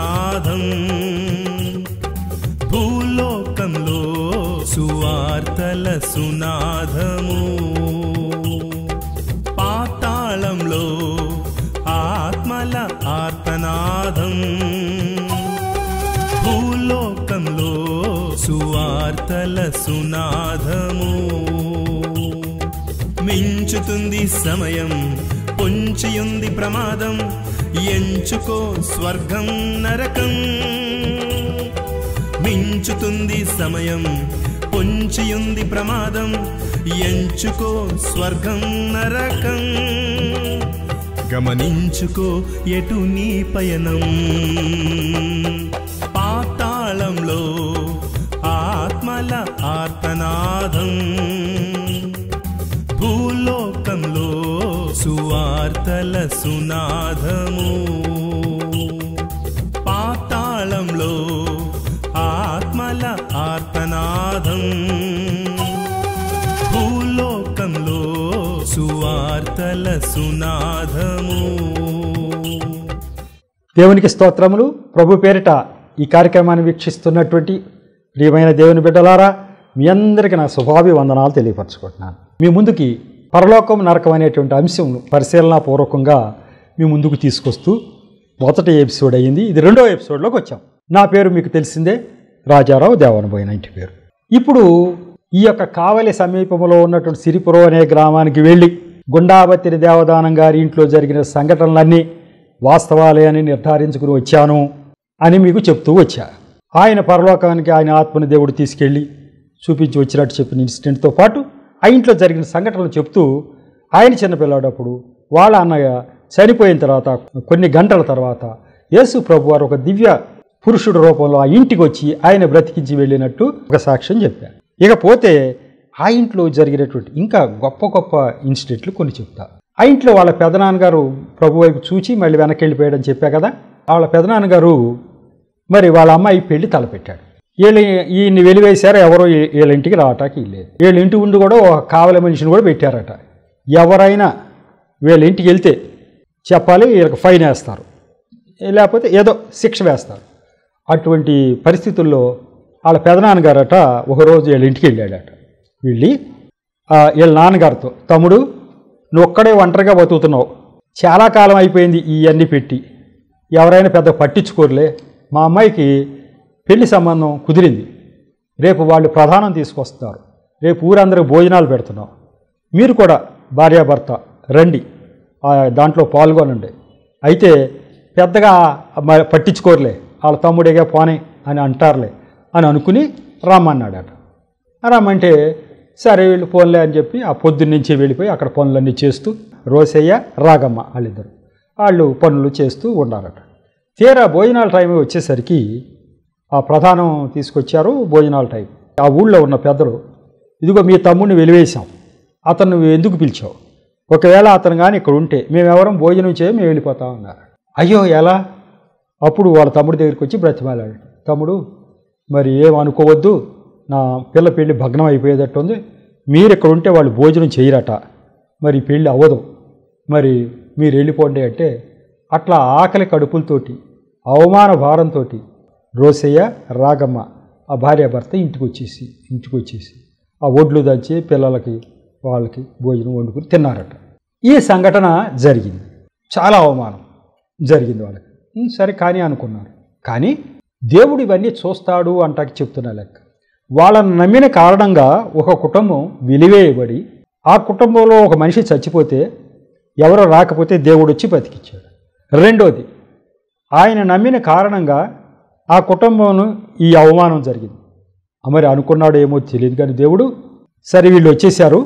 సునాదం భూలోకంలో సువార్తల సునాదము పాతాళంలో ఆత్మల ఆర్తనాదం భూలోకంలో సువార్తల సునాదము మించుతుంది సమయం పొంచియుంది ప్రమాదం ఎంచుకో స్వర్గం నరకం మించుతుంది సమయం పొంచియుంది ప్రమాదం ఎంచుకో స్వర్గం నరకం గమనించుకో ఎటు నీ పయనం పాతాళంలో ఆత్మల ఆర్తనాదం భూలోకంలో సువార్తల సునాదము పాతాళంలో ఆత్మల ఆర్తనాదం భూలోకంలో సువార్తల సునాదము. దేవునికి స్తోత్రములు. ప్రభు పేరిట ఈ కార్యక్రమాన్ని వీక్షిస్తున్నటువంటి ప్రియమైన దేవుని బిడ్డలారా, మీ అందరికీ నా శుభాభివందనాలు తెలియపరచుకుంటున్నాను. మీ ముందుకి పరలోకం నరకం అనేటువంటి అంశం పరిశీలనాపూర్వకంగా మీ ముందుకు తీసుకొస్తూ మొదటి ఎపిసోడ్ అయ్యింది. ఇది రెండో ఎపిసోడ్లోకి వచ్చాం. నా పేరు మీకు తెలిసిందే, రాజారావు దేవనబోయిన ఇంటి పేరు. ఇప్పుడు ఈ యొక్క కావలి సమీపంలో ఉన్నటువంటి సిరిపురం అనే గ్రామానికి వెళ్ళి గుండాబత్తిని దేవదానం గారి ఇంట్లో జరిగిన సంఘటనలన్నీ వాస్తవాలే అని నిర్ధారించుకుని వచ్చాను అని మీకు చెప్తూ వచ్చా. ఆయన పరలోకానికి ఆయన ఆత్మని దేవుడు తీసుకెళ్ళి చూపించి వచ్చినట్టు చెప్పిన ఇన్సిడెంట్తో పాటు ఆ ఇంట్లో జరిగిన సంఘటనలు చెప్తూ, ఆయన చిన్నపిల్లాడప్పుడు వాళ్ళ అన్నయ్య చనిపోయిన తర్వాత కొన్ని గంటల తర్వాత యేసు ప్రభు వారు ఒక దివ్య పురుషుడు రూపంలో ఆ ఇంటికి వచ్చి ఆయన బ్రతికించి వెళ్ళినట్టు ఒక సాక్ష్యం చెప్పారు. ఇకపోతే ఆ ఇంట్లో జరిగినటువంటి ఇంకా గొప్ప గొప్ప ఇన్సిడెంట్లు కొన్ని చెప్తా. ఆ ఇంట్లో వాళ్ళ పెదనాన్నగారు ప్రభు వైపు చూచి మళ్ళీ వెనక్కి వెళ్ళిపోయాడని చెప్పా కదా. వాళ్ళ పెదనాన్నగారు మరి వాళ్ళ అమ్మాయి పెళ్లి తలపెట్టాడు. ఈయన్ని వెలివేశారు, ఎవరో వీళ్ళ ఇంటికి రావటానికి లేదు. వీళ్ళ ఇంటి ఉండి కూడా ఒక కావలి మనిషిని కూడా పెట్టారట. ఎవరైనా వీళ్ళ ఇంటికి వెళ్తే చెప్పాలి, వీళ్ళకి ఫైన్ వేస్తారు, లేకపోతే ఏదో శిక్ష వేస్తారు. అటువంటి పరిస్థితుల్లో వాళ్ళ పెదనాన్నగారట ఒకరోజు వీళ్ళ ఇంటికి వెళ్ళాడట. వెళ్ళి వీళ్ళ నాన్నగారితో, తమ్ముడు నువ్వు ఒక్కడే ఒంటరిగా బతుకుతున్నావు, చాలా కాలం అయిపోయింది ఇవన్నీ పెట్టి, ఎవరైనా పెద్ద పట్టించుకోరులే, మా అమ్మాయికి పెళ్లి సంబంధం కుదిరింది, రేపు వాళ్ళు ప్రధానం తీసుకొస్తారు, రేపు ఊరందరూ భోజనాలు పెడుతున్నాం, మీరు కూడా భార్యాభర్త రండి, దాంట్లో పాల్గొనండి, అయితే పెద్దగా పట్టించుకోరులే, వాళ్ళ తమ్ముడేగా పోనే అని అంటారులే అని అనుకుని రమ్మన్నాడట. రమ్మంటే సరే వీళ్ళు పోన్లే అని చెప్పి ఆ పొద్దున్నుంచి వెళ్ళిపోయి అక్కడ పనులన్నీ చేస్తూ, రోసయ్య రాగమ్మ వాళ్ళిద్దరు వాళ్ళు పనులు చేస్తూ ఉన్నారట. తీరా భోజనాల టైం వచ్చేసరికి ఆ ప్రధానం తీసుకొచ్చారు. భోజనాల టైం ఆ ఊళ్ళో ఉన్న పెద్దలు, ఇదిగో మీ తమ్ముడిని వెలివేశాం, అతను ఎందుకు పిలిచావు, ఒకవేళ అతను కానీ ఇక్కడ ఉంటే మేమెవరం భోజనం చేయ మేము వెళ్ళిపోతాం అన్నారు. అయ్యో ఎలా? అప్పుడు వాళ్ళ తమ్ముడి దగ్గరికి వచ్చి బ్రతిమాలాడు. తమ్ముడు మరి ఏమనుకోవద్దు, నా పిల్ల పెళ్ళి భగ్నం అయిపోయేటట్టుంది, మీరు ఇక్కడ ఉంటే వాళ్ళు భోజనం చేయరట, మరి పెళ్ళి అవ్వదు, మరి మీరు వెళ్ళిపోండి అంటే, అట్లా ఆకలి కడుపులతోటి అవమాన భారంతో రోసయ్య రాగమ్మ ఆ భార్యాభర్త ఇంటికి వచ్చేసి ఆ ఒడ్లు దంచి పిల్లలకి వాళ్ళకి భోజనం వండుకుని తిన్నారట. ఈ సంఘటన జరిగింది. చాలా అవమానం జరిగింది వాళ్ళకి. సరే కానీ అనుకున్నారు. కానీ దేవుడు ఇవన్నీ చూస్తాడు అంటాకి చెప్తున్నా లెక్క. వాళ్ళని నమ్మిన కారణంగా ఒక కుటుంబం వెలివేయబడి, ఆ కుటుంబంలో ఒక మనిషి చచ్చిపోతే ఎవరో రాకపోతే దేవుడు వచ్చి బతికిచ్చాడు. రెండోది, ఆయన నమ్మిన కారణంగా ఆ కుటుంబంలో ఈ అవమానం జరిగింది. మరి అనుకున్నాడు ఏమో తెలియదు కానీ దేవుడు, సరే వీళ్ళు వచ్చేసారు.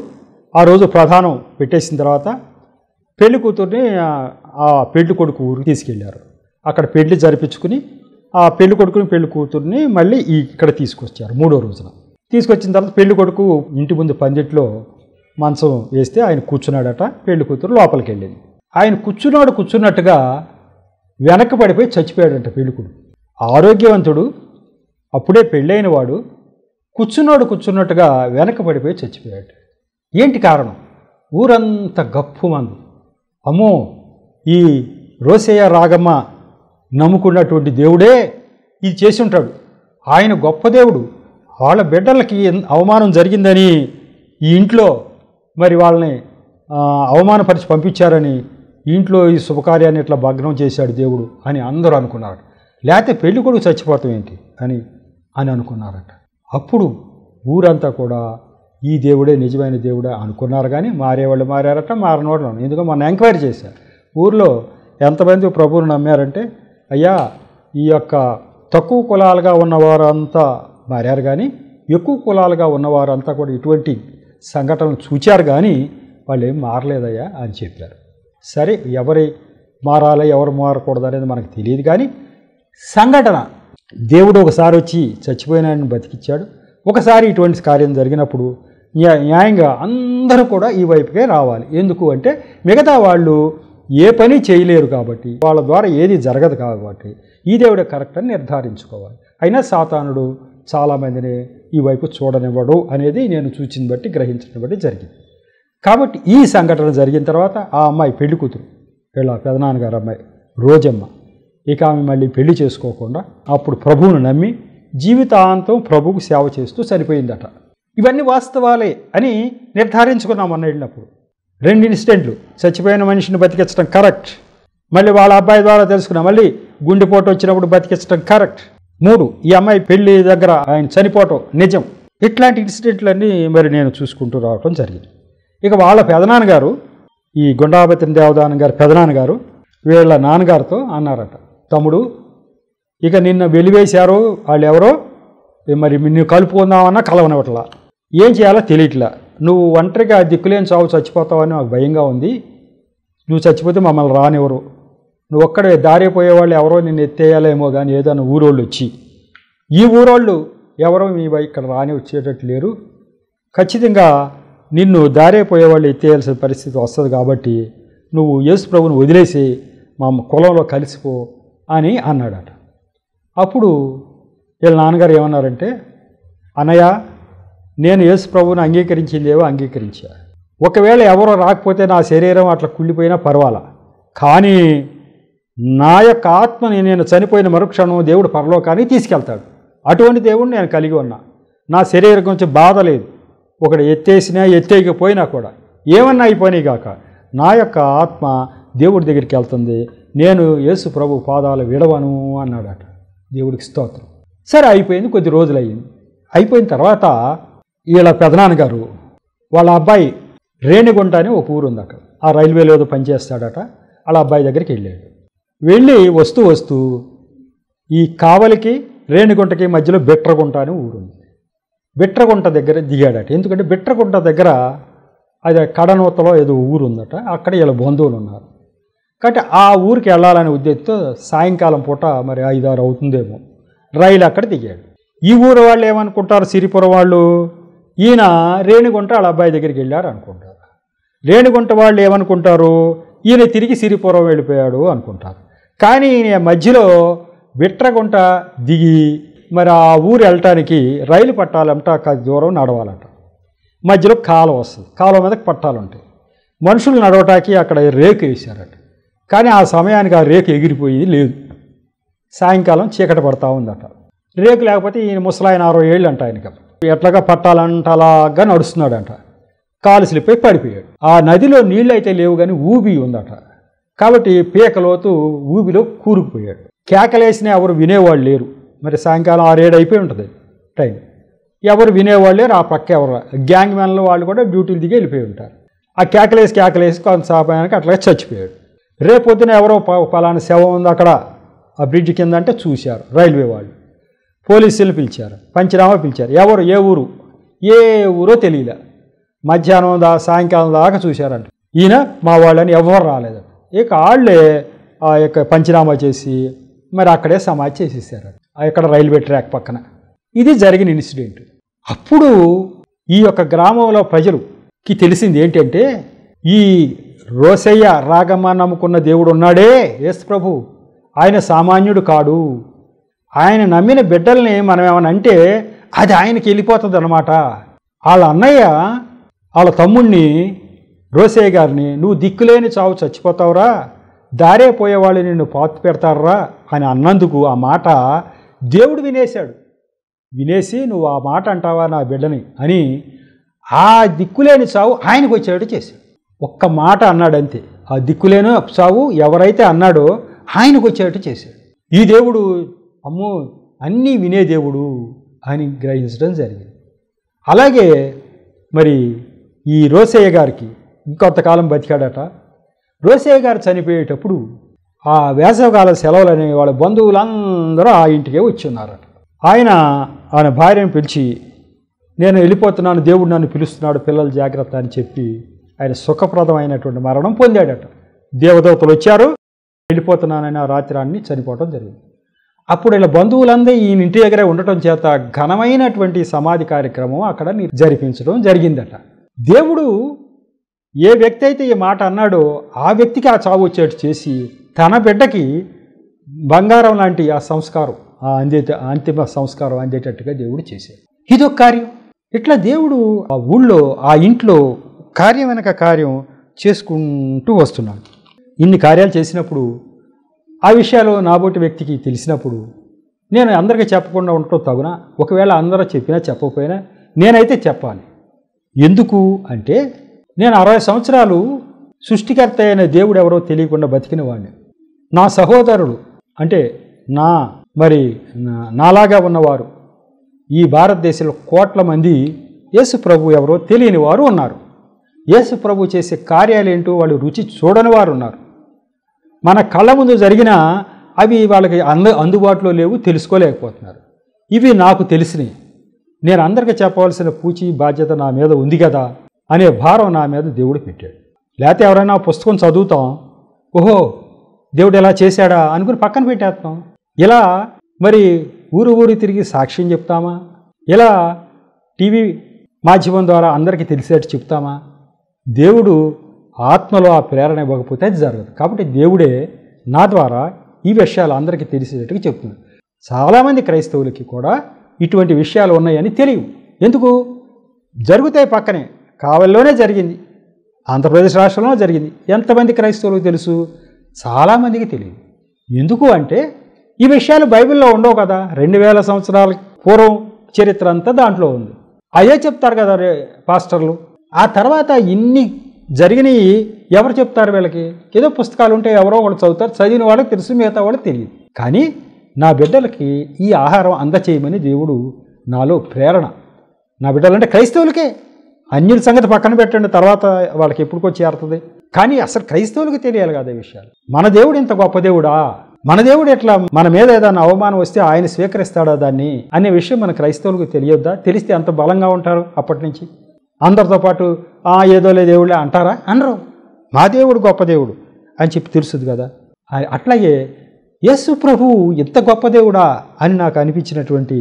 ఆ రోజు ప్రధానం పెట్టేసిన తర్వాత పెళ్లి కూతుర్ని ఆ పెళ్లి కొడుకు ఊరికి తీసుకెళ్లారు. అక్కడ పెళ్లి జరిపించుకుని ఆ పెళ్లి కొడుకుని పెళ్లి కూతుర్ని మళ్ళీ ఇక్కడ తీసుకొచ్చారు. మూడో రోజున తీసుకొచ్చిన తర్వాత పెళ్లి కొడుకు ఇంటి ముందు పందిట్లో మంచం వేస్తే ఆయన కూర్చున్నాడట. పెళ్లి కూతురు లోపలికి వెళ్ళింది. ఆయన కూర్చున్నట్టుగా వెనక్కి పడిపోయి చచ్చిపోయాడంట పెళ్లి కొడుకు. ఆరోగ్యవంతుడు, అప్పుడే పెళ్ళైన వాడు కూర్చున్నట్టుగా వెనక్కి పడిపోయి చచ్చిపోయాడు. ఏంటి కారణం? ఊరంతా గప్పు మంది, అమ్మో ఈ రోసయ్య రాగమ్మ నమ్ముకున్నటువంటి దేవుడే ఇది చేసి ఉంటాడు. ఆయన గొప్ప దేవుడు. వాళ్ళ బిడ్డలకి అవమానం జరిగిందని ఈ ఇంట్లో మరి వాళ్ళని అవమానపరిచి పంపించారని ఇంట్లో ఈ శుభకార్యాన్ని ఇట్లా భగ్నం చేశాడు దేవుడు అని అందరూ అనుకున్నారు. లేకపోతే పెళ్లి కొడుకు చచ్చిపోతాం ఏంటి అని అనుకున్నారట. అప్పుడు ఊరంతా కూడా ఈ దేవుడే నిజమైన దేవుడే అనుకున్నారు. కానీ మారేవాళ్ళు మారారట, మారనోళ్ళు. ఎందుకంటే మొన్న ఎంక్వైరీ చేశారు ఊర్లో ఎంతమంది ప్రభువుని నమ్మారంటే, అయ్యా ఈ యొక్క తక్కువ కులాలుగా ఉన్నవారంతా మారారు, కానీ ఎక్కువ కులాలుగా ఉన్నవారంతా కూడా ఇటువంటి సంఘటనలు చూచారు, కానీ వాళ్ళు ఏం మారలేదయ్యా అని చెప్పారు. సరే, ఎవరి మారాలి ఎవరు మారకూడదు అనేది మనకు తెలియదు, కానీ సంఘటన దేవుడు ఒకసారి వచ్చి చచ్చిపోయిన ఆయన బతికిచ్చాడు. ఒకసారి ఇటువంటి కార్యం జరిగినప్పుడు న్యాయంగా అందరూ కూడా ఈ వైపుకే రావాలి. ఎందుకు అంటే మిగతా వాళ్ళు ఏ పని చేయలేరు కాబట్టి, వాళ్ళ ద్వారా ఏది జరగదు కాబట్టి ఈ దేవుడే కరెక్ట్ అని నిర్ధారించుకోవాలి. అయినా సాతానుడు చాలామందిని ఈ వైపు చూడనివ్వడు అనేది నేను చూసిన బట్టి గ్రహించిన బట్టి జరిగింది. కాబట్టి ఈ సంఘటన జరిగిన తర్వాత ఆ అమ్మాయి పెళ్లి కూతురు, వీళ్ళ పెదనాన్నగారు అమ్మాయి రోజమ్మ, ఇక ఆమె మళ్ళీ పెళ్లి చేసుకోకుండా అప్పుడు ప్రభువును నమ్మి జీవితాంతం ప్రభువుకు సేవ చేస్తూ చనిపోయిందట. ఇవన్నీ వాస్తవాలే అని నిర్ధారించుకున్నాం అన్న వెళ్ళినప్పుడు. 2 ఇన్సిడెంట్లు, చచ్చిపోయిన మనిషిని బతికించడం కరెక్ట్, మళ్ళీ వాళ్ళ అబ్బాయి ద్వారా తెలుసుకున్నాం, మళ్ళీ గుండెపోటు వచ్చినప్పుడు బతికించడం కరెక్ట్, 3 ఈ అమ్మాయి పెళ్లి దగ్గర ఆయన చనిపోవటం నిజం. ఇట్లాంటి ఇన్సిడెంట్లన్నీ మరి నేను చూసుకుంటూ రావటం జరిగింది. ఇక వాళ్ళ పెదనాన్నగారు, ఈ గుండాపతిని దేవదానం గారి పెదనాన్నగారు వీళ్ళ నాన్నగారితో అన్నారట, తమ్ముడు ఇక నిన్న వెలివేశారు వాళ్ళు ఎవరో, మరి నిన్ను కలుపుకుందామన్నా కలవనవట్లా, ఏం చేయాలో తెలియట్లా, నువ్వు ఒంటరిగా దిక్కులేని చావు చచ్చిపోతావని నాకు భయంగా ఉంది, నువ్వు చచ్చిపోతే మమ్మల్ని రానివ్వరు, నువ్వు ఒక్కడే దారిపోయేవాళ్ళు ఎవరో నిన్ను ఎత్తేయాలేమో కానీ ఏదైనా ఊరోళ్ళు వచ్చి, ఈ ఊరోళ్ళు ఎవరో మీ ఇక్కడ రాని వచ్చేటట్టు లేరు, ఖచ్చితంగా నిన్ను దారిపోయేవాళ్ళు ఎత్తేయాల్సిన పరిస్థితి వస్తుంది కాబట్టి నువ్వు యేసు ప్రభువుని వదిలేసి మా కులంలో కలిసిపో అని అన్నాడట. అప్పుడు వీళ్ళ నాన్నగారు ఏమన్నారంటే, అన్నయ్య నేను యేసు ప్రభువుని అంగీకరించిందేవో అంగీకరించా, ఒకవేళ ఎవరో రాకపోతే నా శరీరం అట్లా కుళ్ళిపోయినా పర్వాలా, కానీ నా యొక్క ఆత్మని నేను చనిపోయిన మరుక్షణం దేవుడు పరలోకానికి తీసుకెళ్తాడు, అటువంటి దేవుడిని నేను కలిగి ఉన్నా, నా శరీరం గురించి బాధ లేదు, ఒకడు ఎత్తేసినా ఎత్తేయకపోయినా కూడా ఏమన్నా అయిపోయినాయి కాక నా యొక్క ఆత్మ దేవుడి దగ్గరికి వెళ్తుంది, నేను యేసు ప్రభు పాదాలు విడవను అన్నాడట. దేవుడికి స్తోత్రం. సరే అయిపోయింది, కొద్ది రోజులు అయ్యింది. అయిపోయిన తర్వాత వీళ్ళ పెదనాన్నగారు వాళ్ళ అబ్బాయి రేణిగుంట అని ఒక ఊరు ఉంది అక్కడ, ఆ రైల్వేలో ఏదో పనిచేస్తాడట, వాళ్ళ అబ్బాయి దగ్గరికి వెళ్ళాడు. వెళ్ళి వస్తూ వస్తూ ఈ కావలికి రేణిగుంటకి మధ్యలో బిట్రగుంట అని ఊరుంది, బిట్రగుంట దగ్గర దిగాడట. ఎందుకంటే బిట్రగుంట దగ్గర అది కడనూతలో ఏదో ఊరు ఉందట, అక్కడ వీళ్ళ బంధువులు ఉన్నారు కాబట్టి ఆ ఊరికి వెళ్ళాలనే ఉద్దేశంతో సాయంకాలం పూట మరి 5-6 అవుతుందేమో రైలు అక్కడ దిగాడు. ఈ ఊరు వాళ్ళు ఏమనుకుంటారు, సిరిపురం వాళ్ళు, ఈయన రేణిగుంట వాళ్ళ అబ్బాయి దగ్గరికి వెళ్ళారు అనుకుంటారు. రేణిగుంట వాళ్ళు ఏమనుకుంటారు, ఈయన తిరిగి సిరిపురం వెళ్ళిపోయాడు అనుకుంటారు. కానీ ఈయన మధ్యలో బిట్రగుంట దిగి మరి ఆ ఊరు వెళ్ళటానికి రైలు పట్టాలంట, దూరం నడవాలంట, మధ్యలో కాలువ వస్తుంది, కాలువ మీదకి పట్టాలు ఉంటాయి, మనుషులు నడవటానికి అక్కడ రేకు వేశారట. కానీ ఆ సమయానికి ఆ రేకు ఎగిరిపోయి లేదు, సాయంకాలం చీకటి పడతా ఉందట. రేకు లేకపోతే ఈయన ముసలాయన 60 ఏళ్ళు అంట, ఆయనకి ఎట్లాగా పట్టాలంట అలాగా నడుస్తున్నాడంట, కాలు స్లిప్పై పడిపోయాడు. ఆ నదిలో నీళ్ళు అయితే లేవు కానీ ఊబి ఉందట, కాబట్టి పీకలోతు ఊబిలో కూరుకుపోయాడు. కేకలేసినా ఎవరు వినేవాళ్ళు లేరు, మరి సాయంకాలం 6-7 అయిపోయి ఉంటుంది టైం, ఎవరు వినేవాళ్ళు లేరు. ఆ పక్క ఎవరు గ్యాంగ్ మ్యాన్లు వాళ్ళు కూడా డ్యూటీలు దిగి వెళ్ళిపోయి ఉంటారు. ఆ కేకలేసి కొంత సమయానికి అట్లాగే చచ్చిపోయాడు. రేపొద్దున ఎవరో పలానా శవం ఉంది అక్కడ ఆ బ్రిడ్జ్ కింద అంటే చూశారు రైల్వే వాళ్ళు, పోలీసులు పిలిచారు, పంచనామా పిలిచారు, ఎవరు ఏ ఊరో తెలియలే, మధ్యాహ్నం సాయంకాలం దాకా చూశారంట. ఈయన మా వాళ్ళని ఎవరు రాలేదు. ఇక వాళ్ళే ఆ యొక్క పంచనామా చేసి మరి అక్కడే సమాధి చేసేసారు ఇక్కడ రైల్వే ట్రాక్ పక్కన. ఇది జరిగిన ఇన్సిడెంట్. అప్పుడు ఈ యొక్క గ్రామంలో ప్రజలుకి తెలిసింది ఏంటంటే, ఈ రోసయ్య రాగమ్మ నమ్ముకున్న దేవుడు ఉన్నాడే యేసు ప్రభు, ఆయన సామాన్యుడు కాడు, ఆయన నమ్మిన బిడ్డల్ని మనం ఏమని అంటే అది ఆయనకి వెళ్ళిపోతుంది అన్నమాట. వాళ్ళ అన్నయ్య వాళ్ళ తమ్ముడిని రోసయ్య గారిని, నువ్వు దిక్కులేని చావు చచ్చిపోతావురా, దారే పోయేవాళ్ళు నిన్ను పాతి పెడతారా అని అన్నందుకు ఆ మాట దేవుడు వినేశాడు. వినేసి నువ్వు ఆ మాట అంటావా నా బిడ్డని అని ఆ దిక్కులేని చావు ఆయనకు వచ్చేటట్టు చేశాడు. ఒక్క మాట అన్నాడు అంతే. ఆ దిక్కులేని చావు ఎవరైతే అన్నాడో ఆయనకు వచ్చేటట్టు చేశాడు. ఈ దేవుడు అమ్మో అన్నీ వినే దేవుడు అని గ్రహించడం జరిగింది. అలాగే మరి ఈ రోసయ్య గారికి ఇంకొంతకాలం బతికాడట. రోసయ్య గారు చనిపోయేటప్పుడు ఆ వేసవకాల సెలవులని వాళ్ళ బంధువులందరూ ఆ ఇంటికే వచ్చి ఉన్నారట. ఆయన భార్యను పిలిచి నేను వెళ్ళిపోతున్నాను, దేవుడు నన్ను పిలుస్తున్నాడు, పిల్లలు జాగ్రత్త అని చెప్పి ఆయన సుఖప్రదమైనటువంటి మరణం పొందాడట. దేవదూతలు వచ్చారు, వెళ్ళిపోతున్నానని ఆ రాత్రాన్ని చనిపోవడం జరిగింది. అప్పుడు ఇలా బంధువులందరూ ఈయన ఇంటి దగ్గరే ఉండటం చేత ఘనమైనటువంటి సమాధి కార్యక్రమం అక్కడ జరిపించడం జరిగిందట. దేవుడు ఏ వ్యక్తి అయితే ఈ మాట అన్నాడో ఆ వ్యక్తికి ఆ చావు వచ్చేట్టు చేసి తన బిడ్డకి బంగారం లాంటి ఆ సంస్కారం అంతిమ సంస్కారం అందేటట్టుగా దేవుడు చేశాడు. ఇదొక కార్యం. ఇట్లా దేవుడు ఆ ఊళ్ళో ఆ ఇంట్లో కార్యం వెనక కార్యం చేసుకుంటూ వస్తున్నాడు. ఇన్ని కార్యాలు చేసినప్పుడు ఆ విషయాలు నాబోటి వ్యక్తికి తెలిసినప్పుడు నేను అందరికీ చెప్పకుండా ఉండటం తగునా? ఒకవేళ అందరూ చెప్పినా చెప్పకపోయినా నేనైతే చెప్పాలి. ఎందుకు అంటే నేను 60 సంవత్సరాలు సృష్టికర్త అయిన దేవుడు ఎవరో తెలియకుండా బతికిన వాడిని. నా సహోదరుడు అంటే నాలాగా ఉన్నవారు ఈ భారతదేశంలో కోట్ల మంది యేసు ప్రభు ఎవరో తెలియని వారు ఉన్నారు. యేసు ప్రభు చేసే కార్యాలేంటో వాళ్ళు రుచి చూడని వారు ఉన్నారు. మన కళ్ళ ముందు జరిగిన అవి వాళ్ళకి అందుబాటులో లేవు, తెలుసుకోలేకపోతున్నారు. ఇవి నాకు తెలిసినవి. నేను అందరికీ చెప్పవలసిన పూచి బాధ్యత నా మీద ఉంది కదా అనే భారం నా మీద దేవుడు పెట్టాడు. లేకపోతే ఎవరైనా పుస్తకం చదువుతాం, ఓహో దేవుడు ఎలా చేశాడా అనుకుని పక్కన పెట్టేస్తాం. ఇలా మరి ఊరు తిరిగి సాక్ష్యం చెప్తామా? ఇలా టీవీ మాధ్యమం ద్వారా అందరికీ తెలిసేట్టు చెప్తామా? దేవుడు ఆత్మలో ఆ ప్రేరణ ఇవ్వకపోతే అది జరగదు. కాబట్టి దేవుడే నా ద్వారా ఈ విషయాలు అందరికీ తెలిసేటట్టుగా చెప్తున్నాడు. చాలామంది క్రైస్తవులకి కూడా ఇటువంటి విషయాలు ఉన్నాయని తెలియవు. ఎందుకు? జరుగుతాయి పక్కనే. కావలిలోనే జరిగింది, ఆంధ్రప్రదేశ్ రాష్ట్రంలో జరిగింది. ఎంతమంది క్రైస్తవులకు తెలుసు? చాలామందికి తెలియదు. ఎందుకు అంటే ఈ విషయాలు బైబిల్లో ఉండవు కదా. 2000 సంవత్సరాల పూర్వం చరిత్ర అంతా దాంట్లో ఉంది. అదే చెప్తారు కదా పాస్టర్లు. ఆ తర్వాత ఇన్ని జరిగినవి ఎవరు చెప్తారు? వీళ్ళకి ఏదో పుస్తకాలు ఉంటే ఎవరో వాళ్ళు చదువుతారు, చదివిన వాళ్ళకి తెలుసు, మిగతా వాళ్ళకి తెలియదు. కానీ నా బిడ్డలకి ఈ ఆహారం అందచేయమని దేవుడు నాలో ప్రేరణ. నా బిడ్డలంటే క్రైస్తవులకే, అన్యుల సంగతి పక్కన పెట్టండి, తర్వాత వాళ్ళకి ఎప్పుడుకొచ్చి చేరుతుంది. కానీ అసలు క్రైస్తవులకు తెలియాలి కదా ఈ విషయాలు. మన దేవుడు ఇంత గొప్ప దేవుడా, మన దేవుడు ఎట్లా మన మీద ఏదైనా అవమానం వస్తే ఆయన స్వీకరిస్తాడా దాన్ని అనే విషయం మన క్రైస్తవులకు తెలియొద్దా? తెలిస్తే అంత బలంగా ఉంటారు. అప్పటి నుంచి అందరితో పాటు ఏదోలే దేవుళ్ళే అంటారా? అనరు. మా దేవుడు గొప్ప దేవుడు అని చెప్పి తెలుస్తుంది కదా. అట్లాగే యేసు ప్రభువు ఎంత గొప్ప దేవుడా అని నాకు అనిపించినటువంటి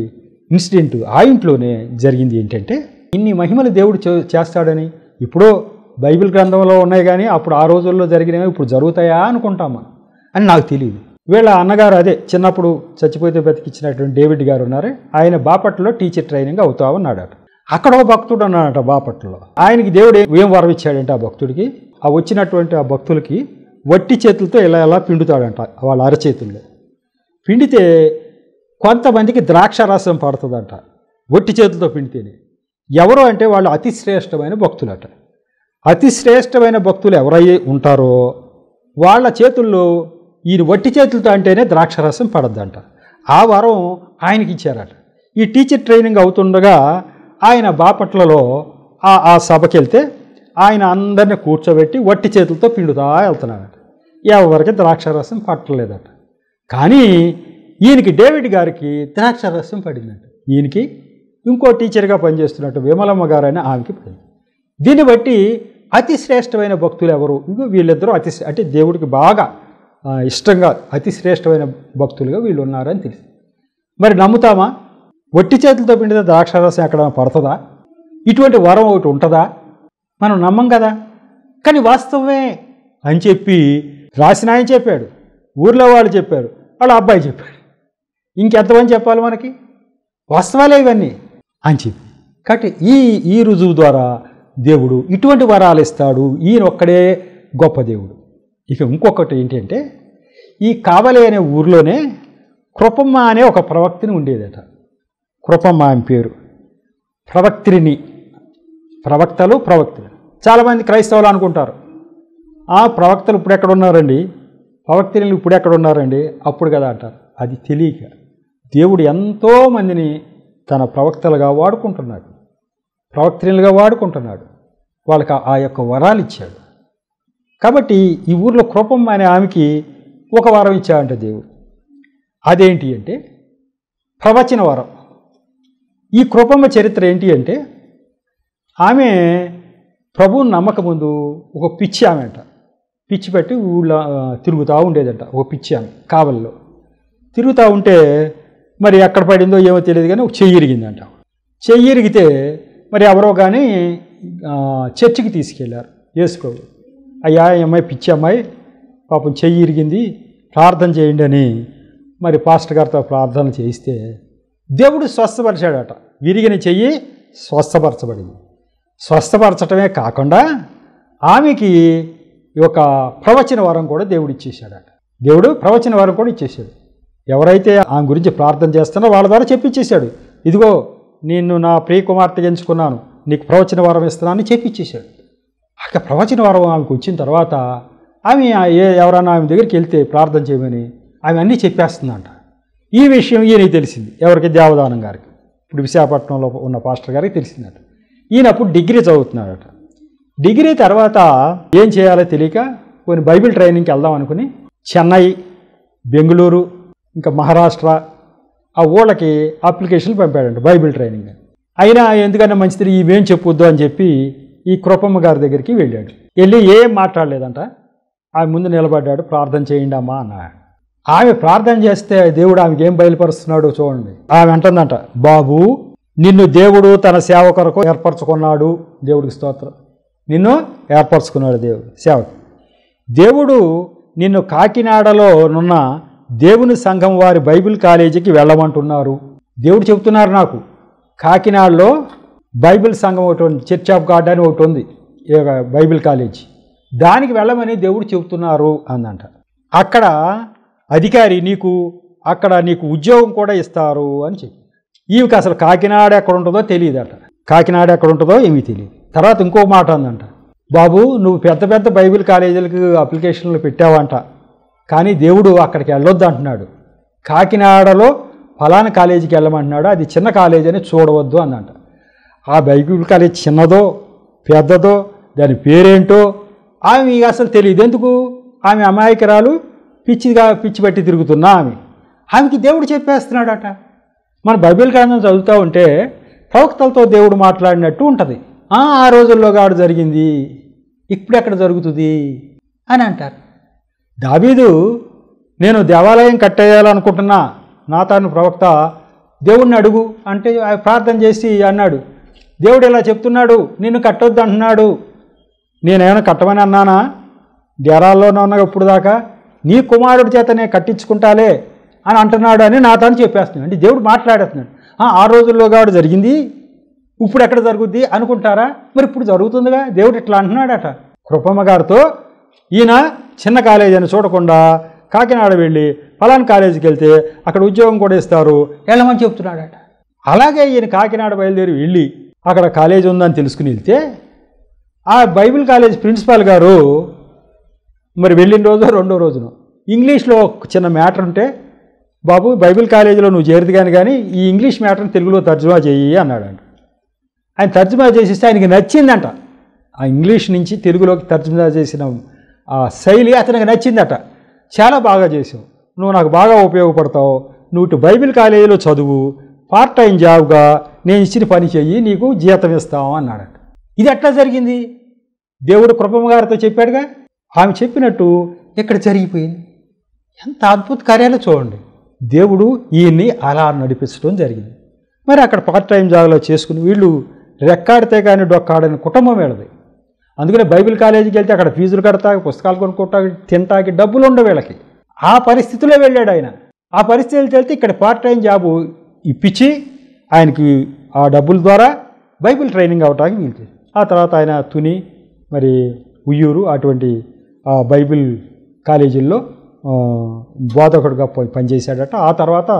ఇన్సిడెంట్ ఆ ఇంట్లోనే జరిగింది. ఏంటంటే ఇన్ని మహిమలు దేవుడు చేస్తాడని ఇప్పుడు బైబిల్ గ్రంథంలో ఉన్నాయి, కానీ అప్పుడు ఆ రోజుల్లో జరిగినవి ఇప్పుడు జరుగుతాయా అనుకుంటామా అని నాకు తెలియదు. వీళ్ళ అన్నగారు అదే చిన్నప్పుడు చచ్చిపోతే బతికిచ్చినటువంటి డేవిడ్ గారు ఉన్నారు. ఆయన బాపట్లలో టీచర్ ట్రైనింగ్ అవుతా ఉన్నాడట. అక్కడ ఒక భక్తుడు అన్నాడట బాపట్లలో. ఆయనకి దేవుడు ఏం వరం ఇచ్చాడంటే ఆ భక్తుడికి, ఆ వచ్చినటువంటి ఆ భక్తులకి వట్టి చేతులతో ఇలా పిండుతాడంట. వాళ్ళ అరచేతుల్లో పిండితే కొంతమందికి ద్రాక్ష రసం పడుతుందంట వట్టి చేతులతో పిండితేనే. ఎవరు అంటే వాళ్ళు అతి శ్రేష్టమైన భక్తులట. అతి శ్రేష్టమైన భక్తులు ఎవరయ్యి ఉంటారో వాళ్ళ చేతుల్లో ఈయన వట్టి చేతులతో అంటేనే ద్రాక్షరసం పడద్దంట. ఆ వరం ఆయనకి ఇచ్చారట. ఈ టీచర్ ట్రైనింగ్ అవుతుండగా ఆయన బాపట్లలో ఆ సభకి వెళ్తే ఆయన అందరినీ కూర్చోబెట్టి వట్టి చేతులతో పిండుతా వెళ్తున్నాడట. ఎవరికి ద్రాక్షరసం పట్టలేదట. కానీ ఈయనకి డేవిడ్ గారికి ద్రాక్షరసం పడిందట. ఈయనకి ఇంకో టీచర్గా పనిచేస్తున్నట్టు విమలమ్మ గారు అని ఆమెకి పడింది. దీన్ని బట్టి అతి శ్రేష్టమైన భక్తులు ఎవరు? ఇంకో వీళ్ళిద్దరూ అంటే దేవుడికి బాగా ఇష్టంగా అతి శ్రేష్టమైన భక్తులుగా వీళ్ళు ఉన్నారని తెలిసి మరి నమ్ముతామా? వట్టి చేతులతో పిండితే ద్రాక్షరసం ఎక్కడ పడుతుందా? ఇటువంటి వరం ఒకటి ఉంటుందా? మనం నమ్మం కదా. కానీ వాస్తవమే అని చెప్పి రాసిన ఆయన చెప్పాడు, ఊర్లో వాళ్ళు చెప్పారు, వాళ్ళ అబ్బాయి చెప్పాడు. ఇంకెంతమంది చెప్పాలి మనకి? వాస్తవాలే ఇవన్నీ అని చెప్పి. కాబట్టి ఈ రుజువు ద్వారా దేవుడు ఇటువంటి వరాలు ఇస్తాడు. ఈయన ఒక్కడే గొప్ప దేవుడు. ఇక ఇంకొకటి ఏంటంటే ఈ కావలి అనే ఊరిలోనే కృపమ్మ అనే ఒక ప్రవక్తిని ఉండేదట. కృపమ్మ అని పేరు. ప్రవక్తలు చాలామంది క్రైస్తవులు అనుకుంటారు ప్రవక్తలు ఇప్పుడు ఎక్కడ ఉన్నారండి, ప్రవక్తలు ఇప్పుడు ఎక్కడ ఉన్నారండి, అప్పుడు కదా అంటారు. అది తెలియక దేవుడు ఎంతోమందిని తన ప్రవక్తలుగా వాడుకుంటున్నాడు, ప్రవక్తలుగా వాడుకుంటున్నాడు. వాళ్ళకి ఆ యొక్క వరాలు ఇచ్చాడు. కాబట్టి ఈ ఊర్లో కృపమ్మ అనే ఆమెకి ఒక వరం ఇచ్చాడంట దేవుడు. అదేంటి అంటే ప్రవచన వరం. ఈ కృపమ్మ చరిత్ర ఏంటి అంటే ఆమె ప్రభువుని నమ్మకముందు ఒక పిచ్చి ఆమె అంట. పిచ్చి పెట్టి ఊళ్ళో తిరుగుతూ ఉండేదంట. ఒక పిచ్చి ఆమె కావలిలో తిరుగుతూ ఉంటే మరి ఎక్కడ పడిందో ఏమో తెలియదు కానీ ఒక చెయ్యి ఇరిగిందంట. చెయ్యి ఇరిగితే మరి ఎవరో కానీ చర్చికి తీసుకెళ్లారు యేసు ప్రభు. అయ్యా ఈ అమ్మాయి పిచ్చి అమ్మాయి పాపం చెయ్యి ఇరిగింది, ప్రార్థన చేయండి అని మరి పాస్టర్ గారితో ప్రార్థన చేయిస్తే దేవుడు స్వస్థపరిచాడట. విరిగిన చెయ్యి స్వస్థపరచబడింది. స్వస్థపరచటమే కాకుండా ఆమెకి ఒక ప్రవచన వరం కూడా దేవుడు ఇచ్చేశాడట. దేవుడు ప్రవచన వరం కూడా ఇచ్చేశాడు. ఎవరైతే ఆమె గురించి ప్రార్థన చేస్తానో వాళ్ళ ద్వారా చెప్పించేశాడు. ఇదిగో నిన్ను నా ప్రియ కుమార్తె ఎంచుకున్నాను, నీకు ప్రవచన వరం ఇస్తున్నాను అని చెప్పించేశాడు. అక్కడ ప్రవచన వరం ఆమెకు వచ్చిన తర్వాత ఆమె ఎవరైనా ఆమె దగ్గరికి వెళ్తే ప్రార్థన చేయమని ఆమె అన్నీ చెప్పేస్తుందంట. ఈ విషయం ఈయనకి తెలిసింది. ఎవరికి? దేవదానం గారికి. ఇప్పుడు విశాఖపట్నంలో ఉన్న పాస్టర్ గారికి తెలిసిందట. ఈయన అప్పుడు డిగ్రీ చదువుతున్నాడట. డిగ్రీ తర్వాత ఏం చేయాలో తెలియక కొన్ని బైబిల్ ట్రైనింగ్కి వెళ్దాం అనుకుని చెన్నై, బెంగళూరు, ఇంకా మహారాష్ట్ర ఆ ఊళ్ళకి అప్లికేషన్లు పంపాడంట బైబిల్ ట్రైనింగ్. అయినా ఎందుకన్నా మంచిది ఇవేం చెప్పొద్దు అని చెప్పి ఈ కృపమ్మ గారి దగ్గరికి వెళ్ళాడు. వెళ్ళి ఏం మాట్లాడలేదంట. ఆమె ముందు నిలబడ్డాడు. ప్రార్థన చేయండి అమ్మా అన్నాడు. ఆమె ప్రార్థన చేస్తే దేవుడు ఆమెకి ఏం బయలుపరుస్తున్నాడో చూడండి. ఆమె అంటుందంట, బాబు నిన్ను దేవుడు తన సేవ కొరకు ఏర్పరచుకున్నాడు. దేవుడికి స్తోత్రం. నిన్ను ఏర్పరచుకున్నాడు దేవుడు సేవకు. దేవుడు నిన్ను కాకినాడలో నున్న దేవుని సంఘం వారి బైబిల్ కాలేజీకి వెళ్ళమంటున్నారు. దేవుడు చెబుతున్నారు నాకు, కాకినాడలో బైబిల్ సంఘం ఒకటి ఉంది, చర్చ్ ఆఫ్ గాడ్ అని ఒకటి ఉంది బైబిల్ కాలేజీ, దానికి వెళ్ళమని దేవుడు చెబుతున్నారు అందంట. అక్కడ అధికారి అక్కడ నీకు ఉద్యోగం కూడా ఇస్తారు అని చెప్పి. ఈమెకి అసలు కాకినాడ ఎక్కడ ఉంటుందో తెలియదట. కాకినాడ ఎక్కడ ఉంటుందో ఏమీ తెలియదు. తర్వాత ఇంకో మాట అందంట, బాబు నువ్వు పెద్ద పెద్ద బైబిల్ కాలేజీలకు అప్లికేషన్లు పెట్టావంట, కానీ దేవుడు అక్కడికి వెళ్ళొద్దు అంటున్నాడు. కాకినాడలో ఫలానా కాలేజీకి వెళ్ళమంటున్నాడు, అది చిన్న కాలేజీ అని చూడవద్దు అందంట. ఆ బైబిల్ కాలేజ్ చిన్నదో పెద్దదో దాని పేరేంటో ఆమె అసలు తెలియదు. ఎందుకు? ఆమె అమాయకురాలు, పిచ్చి పట్టి తిరుగుతున్నా ఆమెకి దేవుడు చెప్పేస్తున్నాడట. మన బైబిల్ గ్రంథం చదువుతూ ఉంటే ప్రవక్తలతో దేవుడు మాట్లాడినట్టు ఉంటుంది. ఆ రోజుల్లో గాడు జరిగింది, ఇప్పుడు ఎక్కడ జరుగుతుంది అని అంటారు. దావీదు నేను దేవాలయం కట్టేయాలనుకుంటున్నా, నాతాను ప్రవక్త దేవుడిని అడుగు అంటే ప్రార్థన చేసి అన్నాడు, దేవుడు ఇలా చెప్తున్నాడు నిన్ను కట్టొద్దు అంటున్నాడు. నేనేమైనా కట్టమని అన్నానా? డేరాల్లోనే ఉన్నా ఇప్పుడు దాకా, నీ కుమారుడి చేత నేను కట్టించుకుంటాలే అని అంటున్నాడు అని నాతాను చెప్పేస్తున్నాడు. అంటే దేవుడు మాట్లాడేస్తున్నాడు. ఆ రోజుల్లో గాడు జరిగింది, ఇప్పుడు ఎక్కడ జరుగుద్ది అనుకుంటారా? మరి ఇప్పుడు జరుగుతుందిగా. దేవుడు ఇట్లా అంటున్నాడట. కృపమ్మ గారితో ఈయన చిన్న కాలేజీ అని చూడకుండా కాకినాడ వెళ్ళి ఫలానా కాలేజీకి వెళ్తే అక్కడ ఉద్యోగం కూడా ఇస్తారు, వెళ్ళమని చెప్తున్నాడట. అలాగే ఈయన కాకినాడ బయలుదేరి వెళ్ళి అక్కడ కాలేజీ ఉందని తెలుసుకుని వెళ్తే ఆ బైబిల్ కాలేజ్ ప్రిన్సిపాల్ గారు మరి వెళ్ళిన రోజు రెండో రోజును ఇంగ్లీష్లో చిన్న మ్యాటర్ ఉంటే, బాబు బైబిల్ కాలేజీలో నువ్వు చేరదు కానీ ఈ ఇంగ్లీష్ మ్యాటర్ని తెలుగులో తర్జుమా చేయి అన్నాడంట. ఆయన తర్జుమా చేసేస్తే ఆయనకి నచ్చిందంట. ఆ ఇంగ్లీష్ నుంచి తెలుగులోకి తర్జుమా చేసిన ఆ శైలి అతనికి నచ్చిందట. చాలా బాగా చేసావు, నువ్వు నాకు బాగా ఉపయోగపడతావు, నువ్వు ఇటు బైబిల్ కాలేజీలో చదువు, పార్ట్ టైం జాబ్గా నేను ఇచ్చిన పని చెయ్యి, నీకు జీతం ఇస్తాం అన్నాడట. ఇది ఎట్లా జరిగింది? దేవుడు కృపమ్మ గారితో చెప్పాడుగా, ఆమె చెప్పినట్టు ఇక్కడ జరిగిపోయింది. ఎంత అద్భుత కార్యాలు చూడండి. దేవుడు ఈయన్ని అలా నడిపించడం జరిగింది. మరి అక్కడ పార్ట్ టైం జాబ్లో చేసుకుని వీళ్ళు రెక్కాడితే కానీ డొక్కాడని కుటుంబం వీళ్ళది. అందుకనే బైబిల్ కాలేజీకి వెళ్తే అక్కడ ఫీజులు కడతాకి, పుస్తకాలు కొనుక్కోటాకి, తింటాకి డబ్బులు ఉండవు వీళ్ళకి. ఆ పరిస్థితిలో వెళ్ళాడు ఆయన. ఆ పరిస్థితులు వెళ్తే ఇక్కడ పార్ట్ టైం జాబు ఇప్పించి ఆయనకి ఆ డబ్బుల ద్వారా బైబిల్ ట్రైనింగ్ అవటానికి వీలు. ఆ తర్వాత ఆయన తుని మరి ఉయ్యూరు అటువంటి బైబిల్ కాలేజీల్లో బోధకుడిగా పోయి పనిచేశాడట. ఆ తర్వాత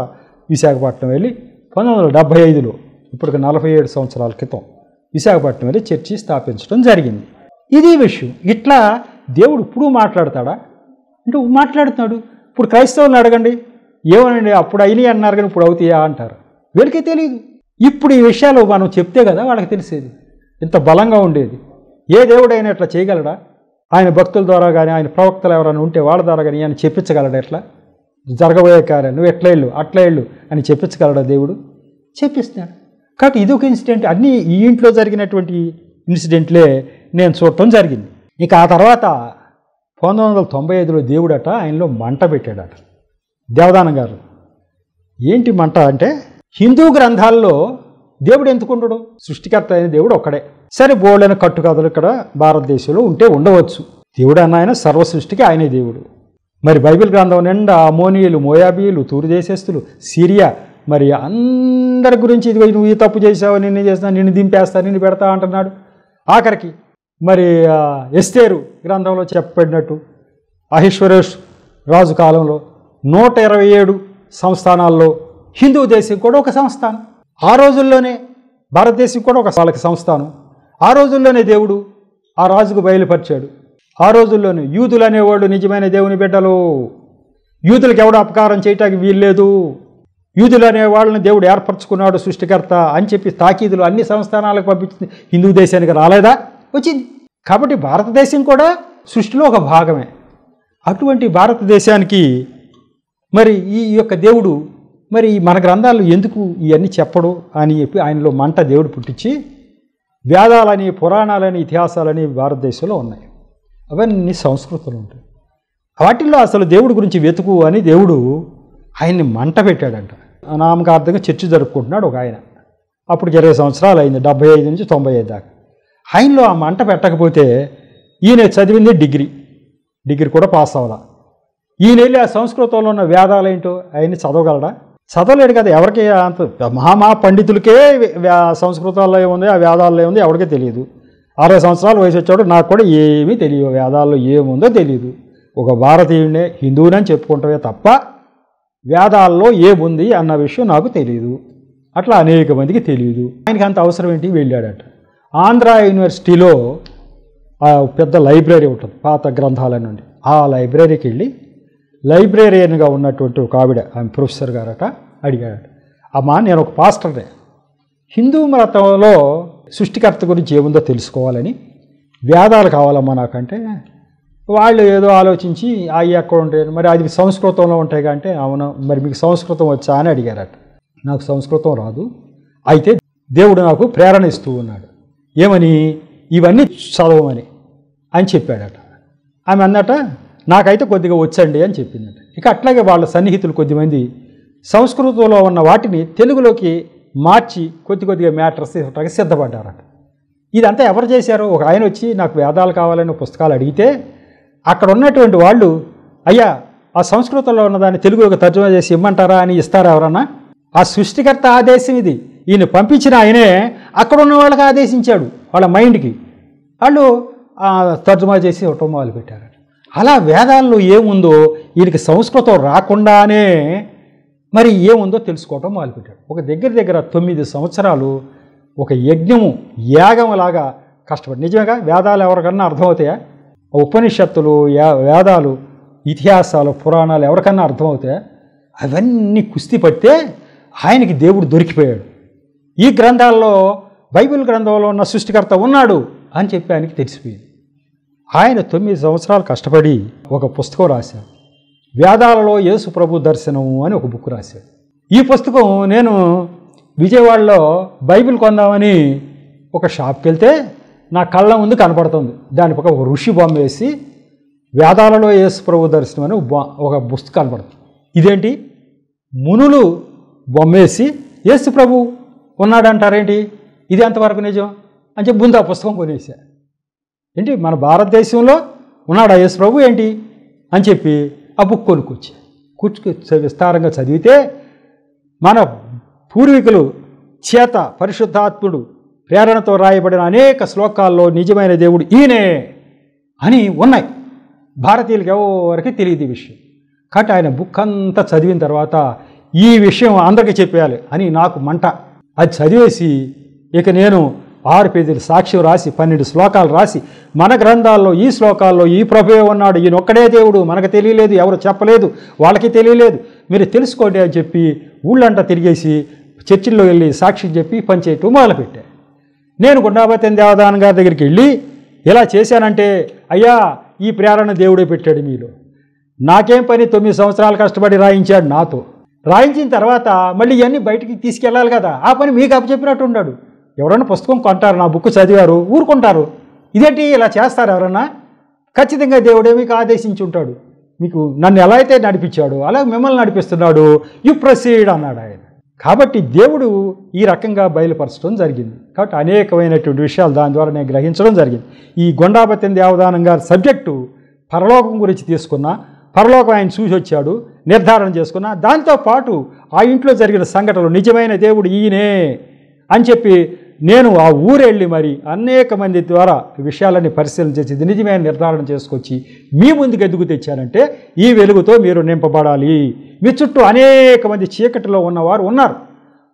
విశాఖపట్నం వెళ్ళి 1975లో ఇప్పటికి 47 సంవత్సరాల క్రితం విశాఖపట్నం వెళ్ళి చర్చి స్థాపించడం జరిగింది. ఇది విషయం. ఇట్లా దేవుడు ఇప్పుడు మాట్లాడతాడా అంటే మాట్లాడుతున్నాడు. ఇప్పుడు క్రైస్తవులను అడగండి, ఏమనండి అప్పుడు అయినాయి అన్నారు కానీ ఇప్పుడు అవుతాయా అంటారు. వీళ్ళకే తెలియదు. ఇప్పుడు ఈ విషయాలు మనం చెప్తే కదా వాళ్ళకి తెలిసేది, ఇంత బలంగా ఉండేది. ఏ దేవుడైనా ఇట్లా చేయగలడా? ఆయన భక్తుల ద్వారా కానీ ఆయన ప్రవక్తలు ఎవరైనా ఉంటే వాళ్ళ ద్వారా కానీ ఆయన చెప్పించగలడా? ఎట్లా జరగబోయే కార్యం నువ్వు ఎట్లా వెళ్ళు అట్లా వెళ్ళు అని చెప్పించగలడా? దేవుడు చెప్పిస్తున్నాడు. కాబట్టి ఇది ఒక ఇన్సిడెంట్. అన్నీ ఈ ఇంట్లో జరిగినటువంటి ఇన్సిడెంట్లే నేను చూడటం జరిగింది. ఇక ఆ తర్వాత 1995లో దేవుడట ఆయనలో మంట పెట్టాడట. దేవదానం గారు ఏంటి మంట అంటే, హిందూ గ్రంథాల్లో దేవుడు ఎందుకుండడు? సృష్టికర్త అయిన దేవుడు ఒక్కడే. సరే బోల్డైన కట్టుకథలు ఇక్కడ భారతదేశంలో ఉంటే ఉండవచ్చు. దేవుడు అన్న ఆయన సర్వ సృష్టికి ఆయనే దేవుడు. మరి బైబిల్ గ్రంథం నిండా అమోనియులు, మోయాబీయులు, తూరు దేశస్తులు, సిరియా, మరి అందరి గురించి ఇది నువ్వు ఈ తప్పు చేసావు, నిన్ను చేస్తా, నిన్ను దింపేస్తా, నిన్ను పెడతా అంటున్నాడు. ఆఖరికి మరి ఎస్తేరు గ్రంథంలో చెప్పబడినట్టు అహిష్వరేష్ రాజు కాలంలో 127 సంస్థానాల్లో హిందూ దేశం కూడా ఒక సంస్థానం. ఆ రోజుల్లోనే భారతదేశం కూడా ఒక వాళ్ళకి సంస్థానం. ఆ రోజుల్లోనే దేవుడు ఆ రాజుకు బయలుపరిచాడు. ఆ రోజుల్లోనే యూదులు అనేవాళ్ళు నిజమైన దేవుని బిడ్డలు, యూదులకు ఎవడు అపకారం చేయటానికి వీల్లేదు, యూదులు అనే వాళ్ళని దేవుడు ఏర్పరచుకున్నాడు సృష్టికర్త అని చెప్పి తాకీదులు అన్ని సంస్థానాలకు పంపించింది. హిందూ దేశానికి రాలేదా? వచ్చింది. కాబట్టి భారతదేశం కూడా సృష్టిలో ఒక భాగమే. అటువంటి భారతదేశానికి మరి ఈ యొక్క దేవుడు మరి మన గ్రంథాలు ఎందుకు ఇవన్నీ చెప్పడు అని చెప్పి ఆయనలో మంట దేవుడు పుట్టించి వేదాలని, పురాణాలని, ఇతిహాసాలని భారతదేశంలో ఉన్నాయి. అవన్నీ సంస్కృతులు ఉంటాయి. వాటిల్లో అసలు దేవుడి గురించి వెతుకు అని దేవుడు ఆయన్ని మంట పెట్టాడంట. నామకార్థంగా చర్చి జరుపుకుంటున్నాడు ఒక ఆయన. అప్పుడు 20 సంవత్సరాలు అయింది, 75 నుంచి 95 దాకా. ఆయనలో ఆ మంట పెట్టకపోతే ఈయన చదివింది డిగ్రీ కూడా పాస్ అవ్వాల. ఈయన వెళ్ళి ఆ సంస్కృతంలో ఉన్న వేదాలు ఏంటో ఆయన్ని చదవగలడా? చదవలేడు కదా. ఎవరికి అంత మహా పండితులకే సంస్కృతాల్లో ఏముంది, ఆ వేదాల్లో ఏముంది ఎవరికీ తెలియదు. 60 సంవత్సరాలు వయసు వచ్చాడు, నాకు కూడా ఏమీ తెలియదు, వేదాల్లో ఏముందో తెలియదు. ఒక భారతీయుడినే హిందువునని చెప్పుకుంటావే తప్ప వేదాల్లో ఏముంది అన్న విషయం నాకు తెలియదు. అట్లా అనేక మందికి తెలియదు. ఆయనకి అంత అవసరం ఏంటి? వెళ్ళాడట. ఆంధ్ర యూనివర్సిటీలో పెద్ద లైబ్రరీ ఉంటుంది పాత గ్రంథాల నుండి. ఆ లైబ్రరీకి వెళ్ళి లైబ్రేరియన్గా ఉన్నటువంటి ఒక ఆవిడ, ఆమె ప్రొఫెసర్ గారట, అడిగాడట, అమ్మా నేను ఒక పాస్టర్నే, హిందూ మతంలో సృష్టికర్త గురించి ఏముందో తెలుసుకోవాలని వేదాలు కావాలమ్మా నాకంటే, వాళ్ళు ఏదో ఆలోచించి అవి ఎక్కడ ఉంటాయి, మరి అది సంస్కృతంలో ఉంటాయి కంటే, అవును మరి మీకు సంస్కృతం వచ్చా అని అడిగారట. నాకు సంస్కృతం రాదు, అయితే దేవుడు నాకు ప్రేరణ ఇస్తూ ఉన్నాడు, ఏమని ఇవన్నీ చదవమని అని చెప్పాడట. ఆమె అన్నట నాకైతే కొద్దిగా వచ్చండి అని చెప్పిందట. ఇక అట్లాగే వాళ్ళ సన్నిహితులు కొద్దిమంది సంస్కృతంలో ఉన్న వాటిని తెలుగులోకి మార్చి కొద్దిగా మ్యాటర్స్ ఇవ్వడానికి సిద్ధపడ్డారట. ఇదంతా ఎవరు చేశారో, ఒక ఆయన వచ్చి నాకు వేదాలు కావాలని పుస్తకాలు అడిగితే అక్కడ ఉన్నటువంటి వాళ్ళు, అయ్యా ఆ సంస్కృతంలో ఉన్నదాన్ని తెలుగులోకి తర్జుమా చేసి ఇమ్మంటారా అని ఇస్తారా ఎవరన్నా? ఆ సృష్టికర్త ఆదేశం ఇది. ఈయన పంపించిన ఆయనే అక్కడ ఉన్న వాళ్ళకి ఆదేశించాడు, వాళ్ళ మైండ్కి. వాళ్ళు తర్జుమా చేసి ఇవ్వటం మొదలుపెట్టారు. అలా వేదాల్లో ఏముందో ఈయనకి సంస్కృతం రాకుండానే మరి ఏముందో తెలుసుకోవటం మొదలుపెట్టాడు. ఒక దగ్గర 9 సంవత్సరాలు ఒక యాగంలాగా కష్టపడి. నిజమేగా వేదాలు ఎవరికన్నా అర్థమవుతాయా? ఉపనిషత్తులు, వేదాలు, ఇతిహాసాలు, పురాణాలు ఎవరికన్నా అర్థమవుతాయా? అవన్నీ కుస్తీ పడితే ఆయనకి దేవుడు దొరికిపోయాడు. ఈ గ్రంథాల్లో బైబిల్ గ్రంథంలో ఉన్న సృష్టికర్త ఉన్నాడు అని చెప్పి ఆయనకి తెలిసిపోయింది. ఆయన 9 సంవత్సరాలు కష్టపడి ఒక పుస్తకం రాశాడు. వేదాలలో యేసు ప్రభు దర్శనం అని ఒక బుక్ రాశాడు. ఈ పుస్తకం నేను విజయవాడలో బైబిల్ కొందామని ఒక షాప్కి వెళ్తే నా కళ్ళ ముందు కనపడుతుంది. దాని పక్క ఒక ఋషి బొమ్మ వేసి వేదాలలో యేసు ప్రభు దర్శనం అని ఒక పుస్తకం కనపడుతుంది. ఇదేంటి మునులు బొమ్మేసి యేసు ప్రభు ఉన్నాడంటారేంటి, ఇది ఎంతవరకు నిజం అని చెప్పి ముందు ఆ పుస్తకం కొనేసా. ఏంటి మన భారతదేశంలో ఉన్నాడా యేసు ప్రభు ఏంటి అని చెప్పి ఆ బుక్ కూర్చుకు విస్తారంగా చదివితే మన పూర్వీకులు చేత పరిశుద్ధాత్ముడు ప్రేరణతో రాయబడిన అనేక శ్లోకాల్లో నిజమైన దేవుడు ఈయనే అని ఉన్నాయి. భారతీయులకి ఎవరికి తెలియదు ఈ విషయం. కాబట్టి ఆయన బుక్ అంతా చదివిన తర్వాత ఈ విషయం అందరికీ చెప్పేయాలి అని నాకు మంట. అది చదివేసి ఇక నేను 6 పేజీలు సాక్ష్యం రాసి 12 శ్లోకాలు రాసి మన గ్రంథాల్లో ఈ శ్లోకాల్లో ఈ ప్రభువే ఉన్నాడు, ఈయన ఒక్కడే దేవుడు, మనకు తెలియలేదు, ఎవరు చెప్పలేదు, వాళ్ళకి తెలియలేదు, మీరు తెలుసుకోండి అని చెప్పి ఊళ్ళంతా తిరిగేసి చర్చిల్లో వెళ్ళి సాక్షి చెప్పి పనిచేయటం మొదలుపెట్టాను. నేను గుండాపతి దేవదానం గారి దగ్గరికి వెళ్ళి ఇలా చేశానంటే, అయ్యా ఈ ప్రేరణ దేవుడే పెట్టాడు మీలో, నాకేం పని 9 సంవత్సరాలు కష్టపడి రాయించాడు నాతో. రాయించిన తర్వాత మళ్ళీ ఇవన్నీ బయటికి తీసుకెళ్ళాలి కదా, ఆ పని మీకు అప్పచెప్పినట్టు ఉన్నాడు. ఎవరైనా పుస్తకం కొంటారు, నా బుక్ చదివారు, ఊరుకుంటారు. ఇదేంటి ఇలా చేస్తారు ఎవరన్నా? ఖచ్చితంగా దేవుడే మీకు ఆదేశించి ఉంటాడు. మీకు నన్ను ఎలా అయితే నడిపించాడు అలా మిమ్మల్ని నడిపిస్తున్నాడు, యు ప్రొసీడ్ అన్నాడు ఆయన. కాబట్టి దేవుడు ఈ రకంగా బయలుపరచడం జరిగింది. కాబట్టి అనేకమైనటువంటి విషయాలు దాని ద్వారా నేను గ్రహించడం జరిగింది. ఈ గుండాపతి దేవదానం గారి సబ్జెక్టు పరలోకం గురించి తీసుకున్నా, పరలోకం ఆయన చూసి వచ్చాడు, నిర్ధారణ చేసుకున్నా, దాంతోపాటు ఆ ఇంట్లో జరిగిన సంఘటనలు నిజమైన దేవుడు ఈయనే అని చెప్పి నేను ఆ ఊరెళ్ళి మరి అనేక మంది ద్వారా విషయాలన్నీ పరిశీలన చేసి ఇది నిజమైన నిర్ధారణ చేసుకొచ్చి మీ ముందుకు ఎందుకు తెచ్చానంటే, ఈ వెలుగుతో మీరు నింపబడాలి. మీ చుట్టూ అనేక మంది చీకటిలో ఉన్నవారు ఉన్నారు,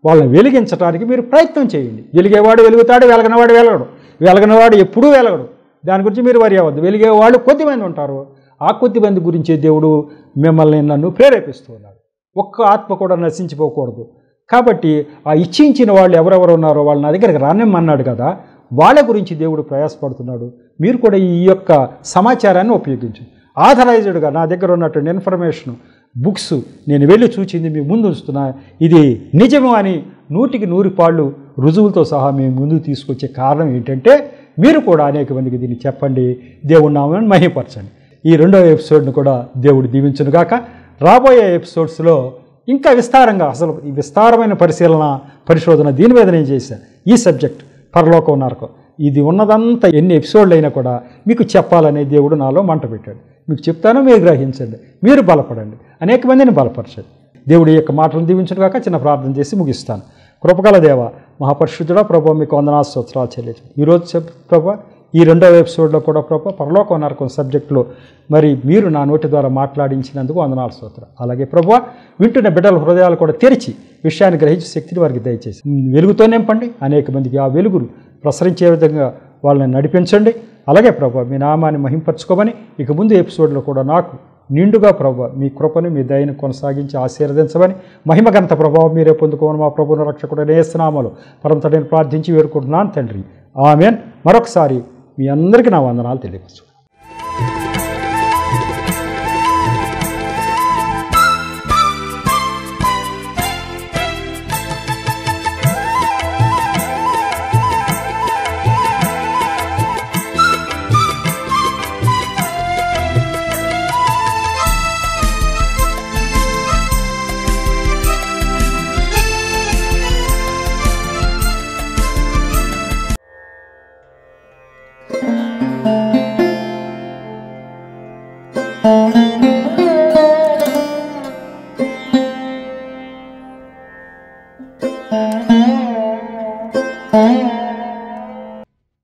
వాళ్ళని వెలిగించడానికి మీరు ప్రయత్నం చేయండి. వెలిగేవాడు వెలుగుతాడు, వెలగనవాడు వెలగడు, వెలగనవాడు ఎప్పుడూ వెలగడు. దాని గురించి మీరు వరి అవ్వద్దు. వెలిగేవాళ్ళు కొద్దిమంది ఉంటారు, ఆ కొద్దిమంది గురించే దేవుడు మిమ్మల్ని నన్ను ప్రేరేపిస్తూ ఉన్నాడు. ఒక్క ఆత్మ కూడా నశించిపోకూడదు. కాబట్టి ఆ ఇచ్చించిన వాళ్ళు ఎవరెవరు ఉన్నారో వాళ్ళు నా దగ్గరికి రానిమ్మన్నాడు కదా, వాళ్ళ గురించి దేవుడు ప్రయాసపడుతున్నాడు. మీరు కూడా ఈ యొక్క సమాచారాన్ని ఉపయోగించండి. ఆథరైజ్డ్గా నా దగ్గర ఉన్నటువంటి ఇన్ఫర్మేషన్ బుక్స్ నేను వెళ్ళి చూచింది మీ ముందు ఉంచుతున్నా. ఇది నిజము అని 100కి 100 పాళ్ళు రుజువులతో సహా మేము ముందుకు తీసుకొచ్చే కారణం ఏంటంటే, మీరు కూడా అనేక మందికి దీన్ని చెప్పండి, దేవుడి నామాన్ని మహిమపరచండి. ఈ 2వ ఎపిసోడ్ను కూడా దేవుడు దీవించునుగాక. రాబోయే ఎపిసోడ్స్లో ఇంకా విస్తారంగా, అసలు ఈ విస్తారమైన పరిశోధన దీని మీద నేను చేశాను. ఈ సబ్జెక్ట్ పరలోకం నరకం ఇది ఉన్నదంతా ఎన్ని ఎపిసోడ్లు అయినా కూడా మీకు చెప్పాలనే దేవుడు నాలో మంట పెట్టాడు. మీకు చెప్తాను, మీరు గ్రహించండి, మీరు బలపడండి, అనేక మందిని బలపరచండి. దేవుడి యొక్క మాటలను దీవించునుగాక. చిన్న ప్రార్థన చేసి ముగిస్తాను. కృపగల దేవ, మహాపరిశుద్ధుడా ప్రభు, మీకు వందనాలు స్తోత్రాలు చెల్లించు. ఈరోజు ప్రభు ఈ 2వ ఎపిసోడ్లో కూడా ప్రభు పరలోకం నరకం సబ్జెక్టులో మరి మీరు నా నోటి ద్వారా మాట్లాడించినందుకు వందనాలు స్తోత్రం. అలాగే ప్రభు వింటున్న బిడ్డల హృదయాలు కూడా తెరిచి విషయాన్ని గ్రహించే శక్తిని వారికి దయచేసి వెలుగుతో నింపండి. అనేక మందికి ఆ వెలుగును ప్రసరించే విధంగా వాళ్ళని నడిపించండి. అలాగే ప్రభు మీ నామాన్ని మహింపరచుకోమని ఇక ముందు ఎపిసోడ్లో కూడా నాకు నిండుగా ప్రభు మీ కృపను మీ దయను కొనసాగించి ఆశీర్వదించమని, మహిమగంత ప్రభావం మీరే పొందుకోమని మా ప్రభువును రక్షకుడు యేసునామములో పరమతండ్రిని ప్రార్థించి వేడుకుంటున్నాను తండ్రి, ఆమేన్. మరొకసారి మీ అందరికీ నా వందనాలు తెలియపరచు. Thank you.